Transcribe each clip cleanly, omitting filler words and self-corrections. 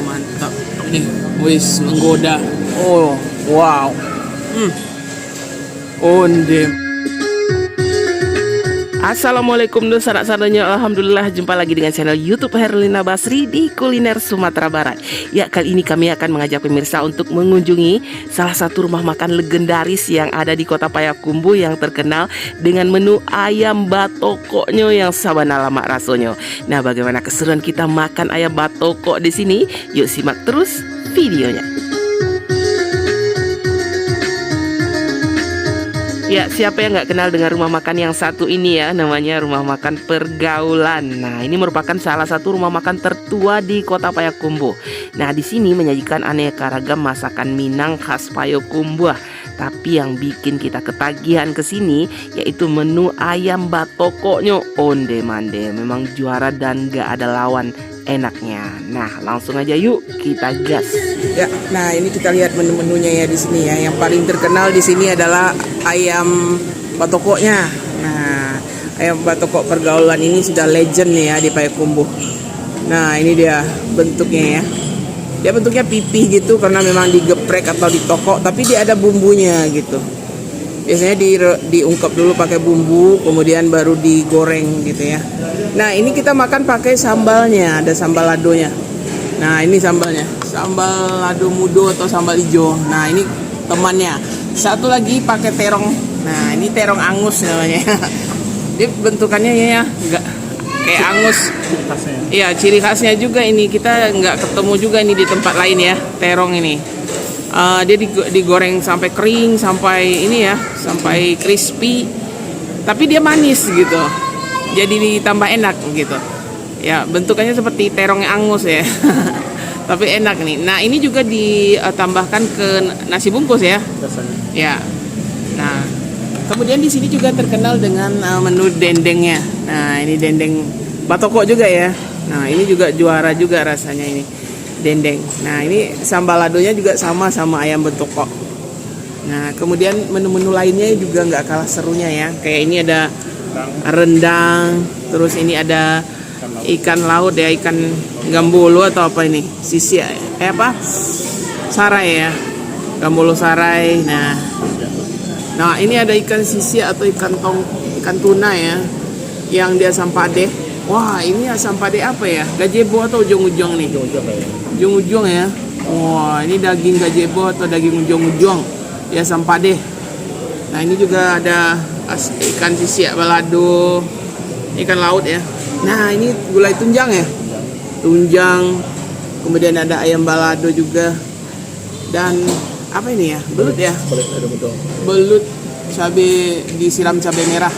Mantap. Ini wis menggoda. Oh, wow. Onde. Assalamualaikum dulu sanak-sanaknya. Alhamdulillah jumpa lagi dengan channel YouTube Herlina Basri di Kuliner Sumatera Barat. Ya, kali ini kami akan mengajak pemirsa untuk mengunjungi salah satu rumah makan legendaris yang ada di Kota Payakumbuh yang terkenal dengan menu ayam batokoknya yang sabana lama rasanya. Nah, bagaimana keseruan kita makan ayam batokok di sini? Yuk simak terus videonya. Ya, siapa yang nggak kenal dengan rumah makan yang satu ini ya, namanya Rumah Makan Pergaulan. Nah, ini merupakan salah satu rumah makan tertua di Kota Payakumbuh. Nah, di sini menyajikan aneka ragam masakan Minang khas Payakumbuh. Tapi yang bikin kita ketagihan ke sini yaitu menu ayam batokoknya onde mande. Memang juara dan nggak ada lawan enaknya. Nah, langsung aja yuk kita gas. Ya, nah ini kita lihat menu-menunya ya di sini ya. Yang paling terkenal di sini adalah ayam batokoknya. Nah, ayam batokok Pergaulan ini sudah legend nih ya di Payakumbuh. Nah, ini dia bentuknya ya. Dia bentuknya pipih gitu karena memang digeprek atau ditokok, tapi dia ada bumbunya gitu. Biasanya diungkep dulu pakai bumbu, kemudian baru digoreng gitu ya. Nah, ini kita makan pakai sambalnya, ada sambal ladonya. Nah, ini sambalnya, sambal lado mudo atau sambal hijau. Nah, ini temannya. Satu lagi pakai terong. Nah, ini terong angus namanya. Dia bentukannya ya enggak kayak angus. Iya, ciri khasnya juga ini. Kita nggak ketemu juga ini di tempat lain ya, terong ini. Dia digoreng sampai kering, sampai ini ya, sampai crispy. Tapi dia manis gitu. Jadi ditambah enak gitu. Ya, bentukannya seperti terongnya angus ya. Tapi enak nih. Nah, ini juga ditambahkan ke nasi bungkus ya. Ya. Nah, kemudian di sini juga terkenal dengan menu dendengnya. Nah, ini dendeng batokok juga ya. Nah, ini juga juara juga rasanya ini. Dendeng. Nah, ini sambal ladonya juga sama ayam batokok. Nah, kemudian menu-menu lainnya juga nggak kalah serunya ya. Kayak ini ada rendang, terus ini ada ikan laut ya, ikan gambolo atau apa ini? Sisi apa? Sarai ya. Gambolo sarai. Nah, ini ada ikan sisi atau ikan tuna ya. Yang dia asam padeh. Wah, ini asam padeh apa ya? Gazebo atau ujung-ujung nih? Ujung-ujung ya. Wah, ini daging gazebo atau daging ujung-ujung. Ya, asam padeh. Nah, ini juga ada ikan sisi balado, ikan laut ya. Nah, ini gulai tunjang ya. Tunjang. Kemudian ada ayam balado juga. Dan apa ini ya? Belut ya? Belut cabai disiram cabai merah.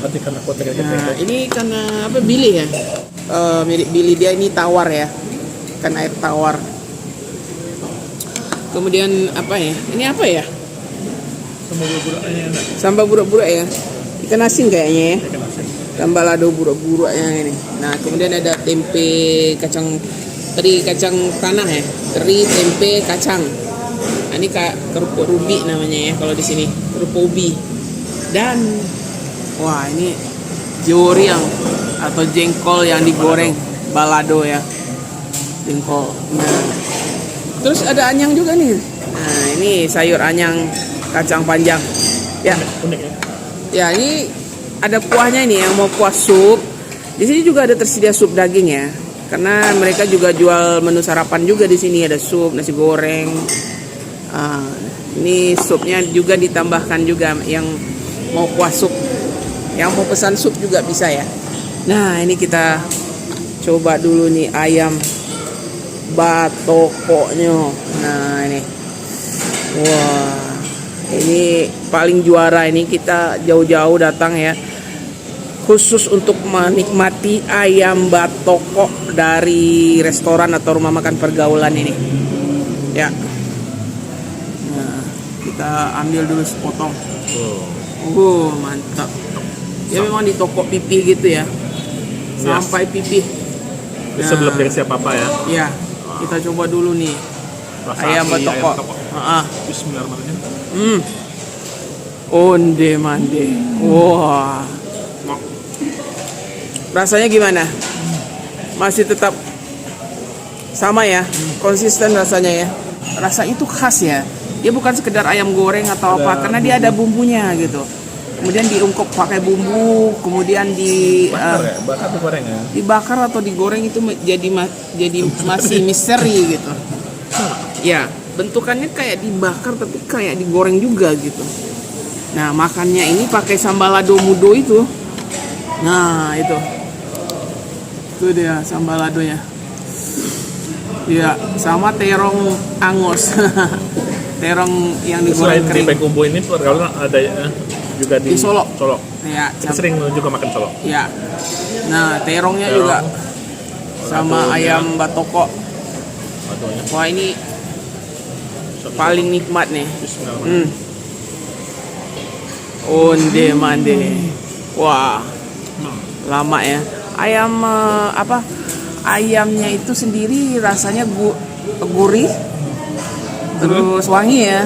Nah, ini karena apa? Bili ya? Mirip bili, dia ini tawar ya. Kan air tawar. Kemudian apa ya? Ini apa ya? Sambal burak-burak ya. Ikan asin kayaknya ya. Sambal lado burak-buraknya ini. Nah, kemudian ada tempe teri kacang tanah ya. Teri tempe kacang. Nah, ini kerupuk rubi namanya ya kalau di sini. Kerupuk ubi. Dan wah, ini joriang atau jengkol yang digoreng, balado ya. Jengkol. Nah, terus ada anyang juga nih. Nah, ini sayur anyang kacang panjang. Ya. Ya, ini ada kuahnya ini yang mau kuah sup. Di sini juga ada tersedia sup daging ya. Karena mereka juga jual menu sarapan juga di sini, ada sup, nasi goreng. Ini supnya juga ditambahkan juga yang mau kuah sup. Yang mau pesan sup juga bisa ya. Nah, ini kita coba dulu nih ayam batokoknya. Nah, ini. Wah, ini paling juara, ini kita jauh-jauh datang ya. Khusus untuk menikmati ayam batokok dari restoran atau rumah makan Pergaulan ini. Ya. Nah, kita ambil dulu sepotong. Mantap. Ya, memang di toko pipih gitu ya. Sampai pipih. Nah, sebelum dari siapa apa ya? Iya. Kita coba dulu nih. Ayam batokok. Bismillahirrahmanirrahim. Onde mande. Wah. Rasanya gimana? Masih tetap Sama ya, konsisten rasanya ya. Rasanya itu khas ya. Dia bukan sekedar ayam goreng atau apa, karena dia ada bumbunya gitu. Kemudian diungkep pakai bumbu, kemudian Bakar atau goreng ya? dibakar atau digoreng itu jadi masih misteri gitu. Ya, bentukannya kayak dibakar tapi kayak digoreng juga gitu. Nah, makannya ini pakai sambal lado mudo itu. Nah, itu. Itu dia sambal ladonya. Iya, sama terong angus. Terong yang digoreng Selain di kering. Payakumbuh ini pergaulan ada ya, juga di Di Solo. Solo. Ya, Kita sering juga makan Solo. ya. Nah, terongnya Terong. juga sama Ladonya. ayam batoko. Ladonya. Wah, ini paling nikmat nih. Bismillahirrahmanirrahim. Onde mande. Wah, lama ya. Ayam ayamnya itu sendiri rasanya gurih, terus wangi ya.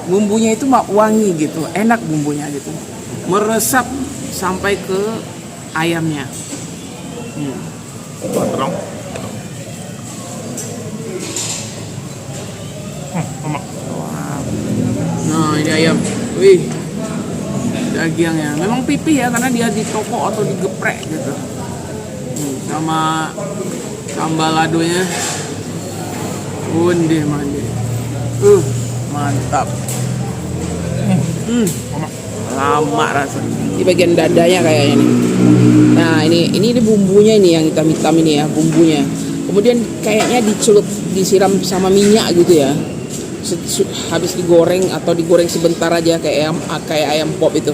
Bumbunya itu wangi gitu, enak bumbunya gitu, meresap sampai ke ayamnya. Terong. Emak. Nah, ini ayam. Wih, dagingnya memang pipih ya, karena dia di toko atau digeprek gitu. Sama sambal ladonya. Onde mande. Mantap. Lama rasanya. Di bagian dadanya kayaknya nih. Nah, ini bumbunya ini yang hitam-hitam ini ya, bumbunya. Kemudian kayaknya disiram sama minyak gitu ya. Habis digoreng atau digoreng sebentar aja kayak ayam pop itu.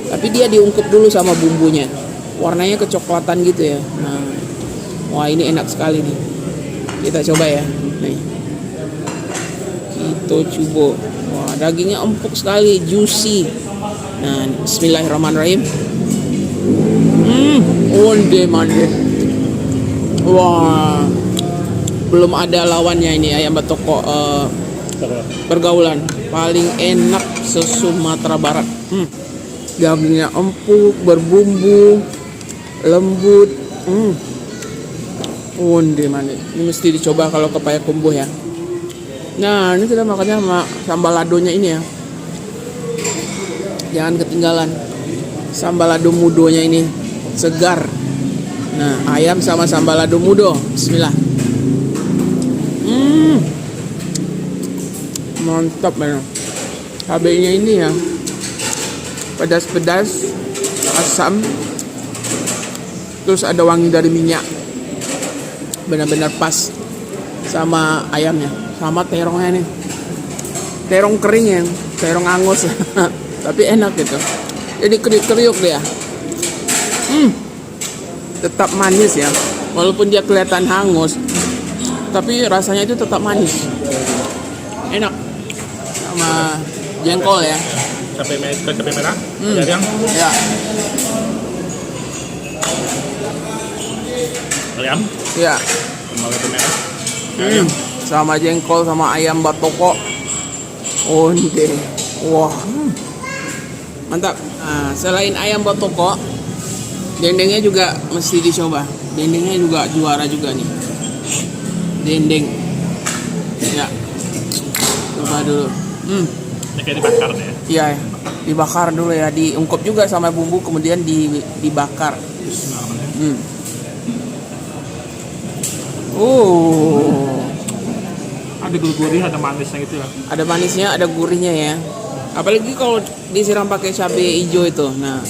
Tapi dia diungkep dulu sama bumbunya. Warnanya kecoklatan gitu ya. Nah, wah ini enak sekali nih. Kita coba ya. Nih. Kita coba. Wah, dagingnya empuk sekali, juicy. Nah, bismillahirrahmanirrahim. Onde mande. Wah. Belum ada lawannya ini ayam batoko pergaulan. Paling enak se-Sumatera Barat. Dagingnya empuk, berbumbu, lembut. Onde mande. Ini mesti dicoba kalau ke Payakumbuh ya. Nah, ini kita makannya sama sambal ladonya ini ya. Jangan ketinggalan. Sambal lado mudonya ini segar. Nah, ayam sama sambal lado mudo. Bismillah. Mantap memang. Cabenya ini ya. Pedas-pedas, asam. Terus ada wangi dari minyak. Benar-benar pas sama ayamnya. Sama terongnya nih, terong kering ya, terong angus. Tapi enak gitu, jadi kriuk-kriuk dia. Tetap manis ya, walaupun dia kelihatan hangus, tapi rasanya itu tetap manis, enak. Sama jengkol ya. Cabai merah. Yang Ya. ayam. Ya. Sama cabai merah. Sama jengkol sama ayam batoko. Onde. Wah. Mantap. Nah, selain ayam batoko, dendengnya juga mesti dicoba. Dendengnya juga juara juga nih. Dendeng. Ya. Coba dulu. Ini kayak dibakar ya. Iya, dibakar dulu ya, diungkep juga sama bumbu kemudian dibakar. Ada gurih, ada manisnya gitu ya. Ada manisnya, ada gurihnya ya. Apalagi kalau disiram pakai cabai hijau itu. Nah,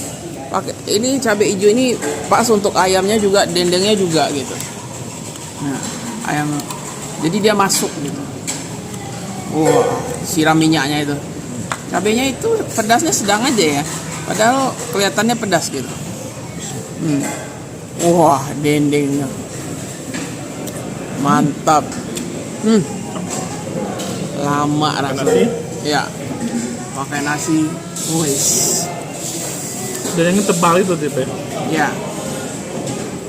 ini cabai hijau ini pas untuk ayamnya juga, dendengnya juga gitu. Nah, ayam. Jadi dia masuk gitu. Siram minyaknya itu. Cabainya itu pedasnya sedang aja ya. Padahal kelihatannya pedas gitu. Wah, dendengnya. Mantap. Lama rasanya. Ya. Pakai nasi. Wis. Dan yang tebal itu tipe. Ya.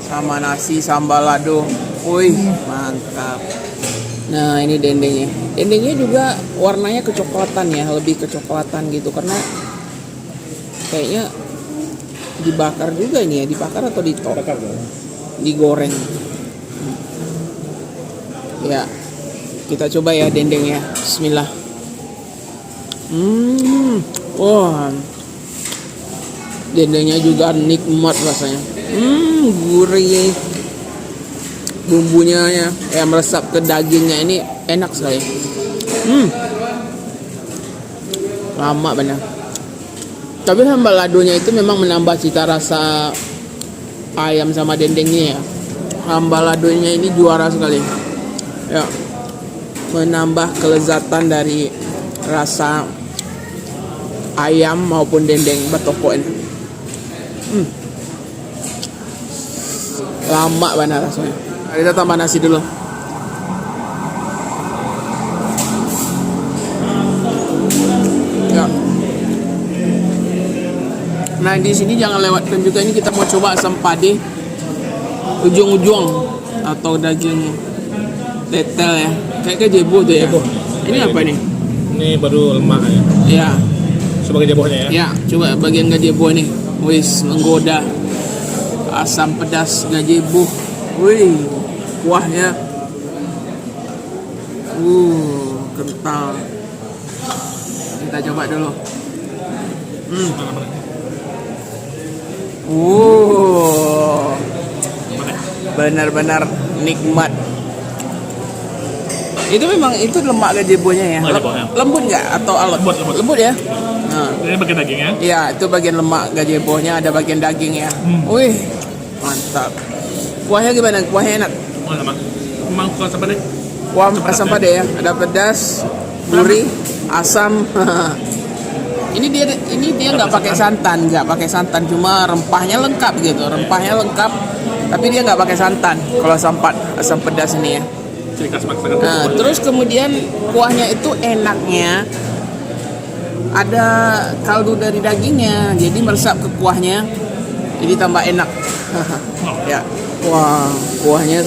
Sama nasi sambal lado. Wih, mantap. Nah, ini dendengnya. Dendengnya juga warnanya kecoklatan ya, lebih kecoklatan gitu karena kayaknya dibakar juga ini ya, dibakar atau Bakar dong. digoreng. Ya, kita coba ya dendengnya. Bismillah. Wah, dendengnya juga nikmat rasanya. Gurih. Bumbunya ya, yang meresap ke dagingnya ini enak sekali. Lama benar. Tapi sambal ladonya itu memang menambah cita rasa ayam sama dendengnya ya. Sambal ladonya ini juara sekali. Ya, menambah kelezatan dari rasa ayam maupun dendeng batoko ini. Lama benar rasanya. Kita tambah nasi dulu. Ya. Nah di sini jangan lewatkan juga, ini kita mau coba asam pade ujung-ujung atau daging tetel ya, kayak gazebo tuh ya. Ini apa nih? Ini baru lemak ya. Ya, Sebagai jebohnya ya. ya coba bagian gazebo nih. Wis menggoda. Asam pedas gazebo. Wih, kuahnya. Kental. Kita coba dulu. Benar-benar nikmat. Itu memang itu lemak gazebonya ya. Gazebonya. Lembut nggak atau alot? Lembut ya. Nah, Ini bagian dagingnya. iya itu bagian lemak gazebonya, ada bagian daging ya. Wih, mantap. Kuahnya gimana? Kuahnya enak. Oh, sama. Emang kuah apa deh? Kuah asam pade ya. Ada pedas, gurih, asam. Ini dia nggak pakai santan, cuma rempahnya lengkap gitu. Rempahnya lengkap, tapi dia nggak pakai santan. Kalau asam pedas ini ya. Ciri khas masakan. Nah, terus kemudian kuahnya itu enaknya ada kaldu dari dagingnya, jadi meresap ke kuahnya, jadi tambah enak. Ya, wah, kuahnya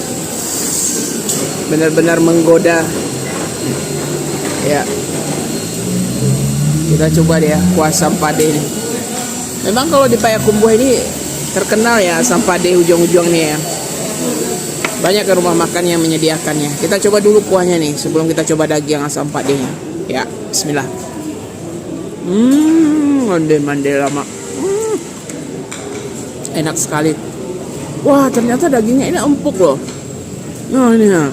benar-benar menggoda. Ya, kita coba deh ya kuah asam pade ini. Memang kalau di Payakumbuh ini terkenal ya asam pade ujung-ujung nih ya. Banyak ke rumah makan yang menyediakannya. Kita coba dulu kuahnya nih sebelum kita coba daging asam padenya. Ya, bismillah. Mande lama. Enak sekali. Wah, ternyata dagingnya ini empuk loh. Nah, ini ya.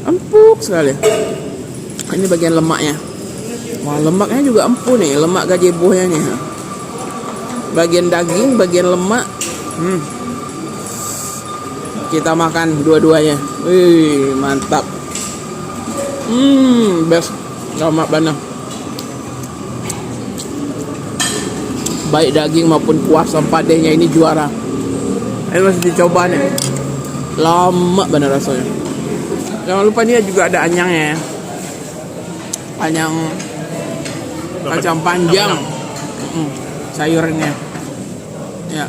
Empuk sekali. Ini bagian lemaknya. Wah, lemaknya juga empuk nih, lemak gazebonya nih. Bagian daging, bagian lemak. Kita makan dua-duanya. Wih, mantap. Best. Lemak banget. Baik daging maupun kuah asam padenya ini juara. Ini masih dicoba nih. Lama bener rasanya. Jangan lupa dia juga ada anyangnya ya. Anyang kacang panjang. Sayurnya. Ya.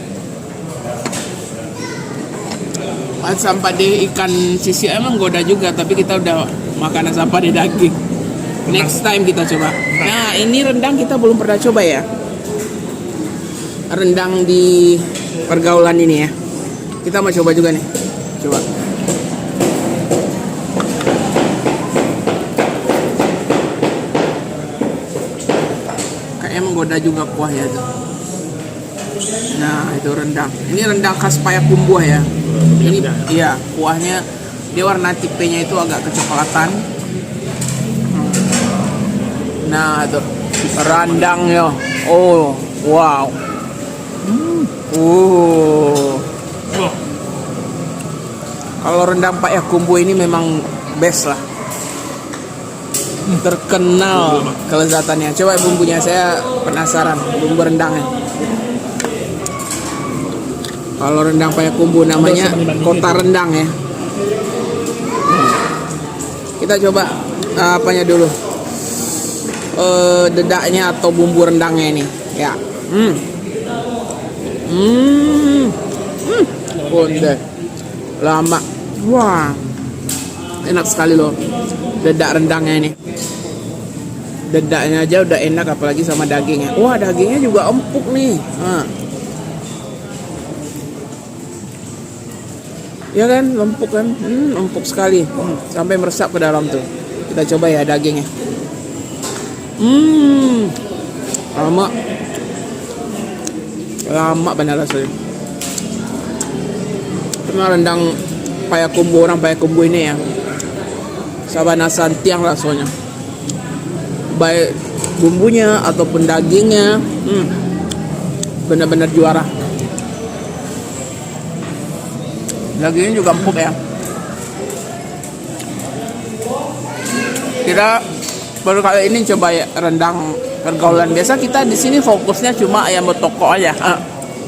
Asam pade ikan sisi emang goda juga, tapi kita udah makan asam pade daging. Next time kita coba. Nah, ini rendang kita belum pernah coba ya. Rendang di pergaulan ini ya. Kita mau coba juga nih. Coba. Kayaknya menggoda juga kuahnya tuh. Nah, itu rendang. Ini rendang khas Payakumbuh ya. Ini iya, kuahnya dia warna tipenya itu agak kecoklatan. Nah, itu rendangnya. Oh, wow. Kalau rendang Payakumbuh ini memang best lah. Terkenal kelezatannya. Coba bumbunya, saya penasaran bumbu rendangnya. Kalau rendang Payakumbuh namanya kota rendang ya. Kita coba apanya dulu. Dedaknya atau bumbu rendangnya ini. Ya. Deh. Lama. Wah. Enak sekali loh. Dedak rendangnya ini. Dedaknya aja udah enak, apalagi sama dagingnya. Wah, dagingnya juga empuk nih. Ya kan, empuk kan? Empuk sekali. Sampai meresap ke dalam tuh. Kita coba ya dagingnya. Lama. Lama benar rasanya. Karena rendang Payakumbuh, orang Payakumbuh ini ya. Sabana Santiang rasanya. Baik bumbunya ataupun dagingnya. Benar-benar juara. Dagingnya juga empuk ya. Kita baru kali ini coba ya rendang pergaulan. Biasa kita di sini fokusnya cuma ayam batoko aja.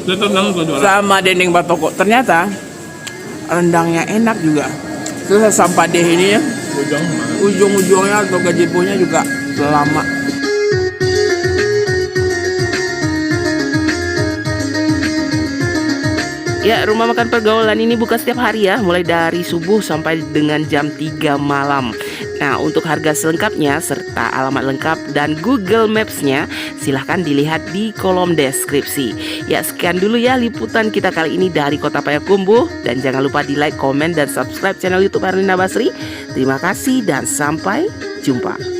Itu rendang tuh juara. Sama dendeng batoko. Ternyata rendangnya enak juga. Terus sampai deh ini ya. Ujung-ujungnya atau gajibunya juga lama. Ya, rumah makan pergaulan ini buka setiap hari ya, mulai dari subuh sampai dengan jam 3 malam. Nah, untuk harga selengkapnya serta alamat lengkap dan Google Maps-nya silahkan dilihat di kolom deskripsi. Ya, sekian dulu ya liputan kita kali ini dari Kota Payakumbuh. Dan jangan lupa di like, komen, dan subscribe channel YouTube Erlina Basri. Terima kasih dan sampai jumpa.